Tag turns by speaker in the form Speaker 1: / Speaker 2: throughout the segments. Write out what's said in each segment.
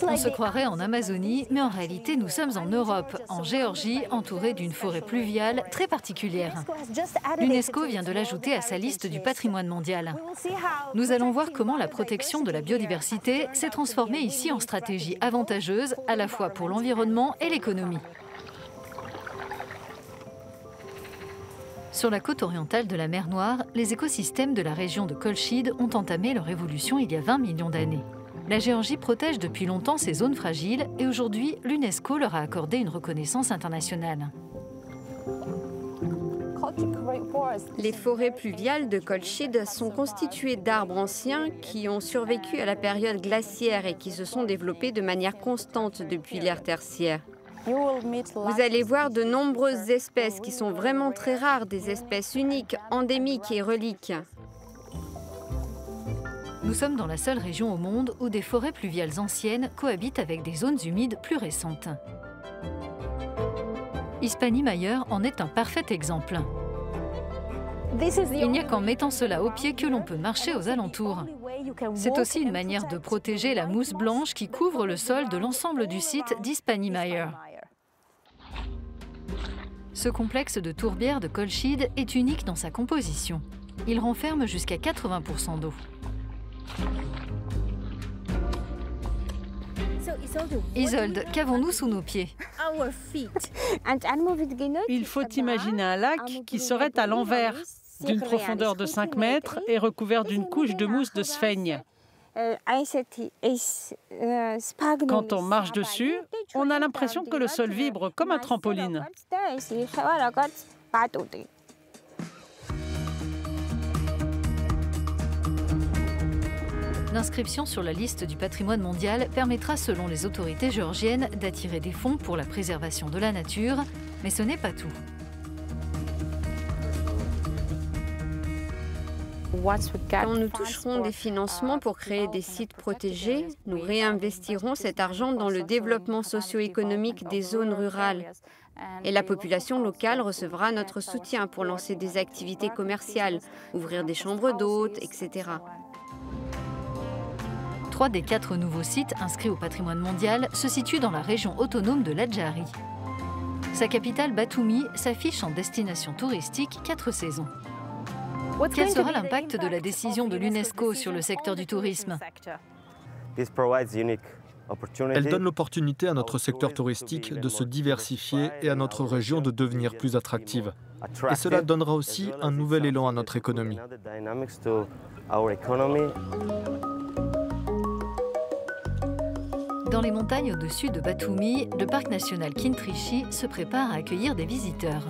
Speaker 1: On se croirait en Amazonie, mais en réalité nous sommes en Europe, en Géorgie, entourée d'une forêt pluviale très particulière. L'UNESCO vient de l'ajouter à sa liste du patrimoine mondial. Nous allons voir comment la protection de la biodiversité s'est transformée ici en stratégie avantageuse, à la fois pour l'environnement et l'économie. Sur la côte orientale de la mer Noire, les écosystèmes de la région de Kolchide ont entamé leur évolution il y a 20 millions d'années. La Géorgie protège depuis longtemps ces zones fragiles et aujourd'hui, l'UNESCO leur a accordé une reconnaissance internationale.
Speaker 2: Les forêts pluviales de Kolchide sont constituées d'arbres anciens qui ont survécu à la période glaciaire et qui se sont développés de manière constante depuis l'ère tertiaire. Vous allez voir de nombreuses espèces qui sont vraiment très rares, des espèces uniques, endémiques et reliques.
Speaker 1: Nous sommes dans la seule région au monde où des forêts pluviales anciennes cohabitent avec des zones humides plus récentes. Hispanie-Mayer en est un parfait exemple. Il n'y a qu'en mettant cela au pied que l'on peut marcher aux alentours. C'est aussi une manière de protéger la mousse blanche qui couvre le sol de l'ensemble du site d'Hispanie-Mayer. Ce complexe de tourbières de Kolchide est unique dans sa composition. Il renferme jusqu'à 80% d'eau. Isolde, qu'avons-nous sous nos pieds?
Speaker 3: Il faut imaginer un lac qui serait à l'envers, d'une profondeur de 5 mètres et recouvert d'une couche de mousse de sphaigne. Quand on marche dessus, on a l'impression que le sol vibre comme un trampoline.
Speaker 1: L'inscription sur la liste du patrimoine mondial permettra, selon les autorités géorgiennes, d'attirer des fonds pour la préservation de la nature, mais ce n'est pas tout.
Speaker 2: Quand nous toucherons des financements pour créer des sites protégés, nous réinvestirons cet argent dans le développement socio-économique des zones rurales. Et la population locale recevra notre soutien pour lancer des activités commerciales, ouvrir des chambres d'hôtes, etc.
Speaker 1: 3 des 4 nouveaux sites inscrits au patrimoine mondial se situent dans la région autonome de l'Adjari. Sa capitale, Batumi, s'affiche en destination touristique 4 saisons. Quel sera l'impact de la décision de l'UNESCO sur le secteur du tourisme?
Speaker 4: Elle donne l'opportunité à notre secteur touristique de se diversifier et à notre région de devenir plus attractive. Et cela donnera aussi un nouvel élan à notre économie.
Speaker 1: Dans les montagnes au-dessus de Batumi, le parc national Kintrishi se prépare à accueillir des visiteurs.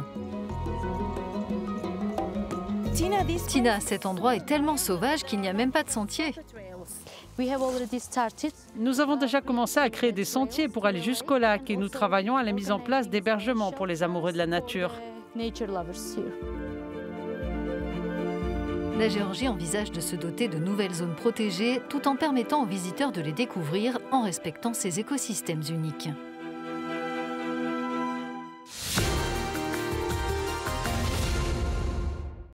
Speaker 1: Tina, cet endroit est tellement sauvage qu'il n'y a même pas de sentier.
Speaker 3: Nous avons déjà commencé à créer des sentiers pour aller jusqu'au lac et nous travaillons à la mise en place d'hébergements pour les amoureux de la nature.
Speaker 1: La Géorgie envisage de se doter de nouvelles zones protégées tout en permettant aux visiteurs de les découvrir en respectant ces écosystèmes uniques.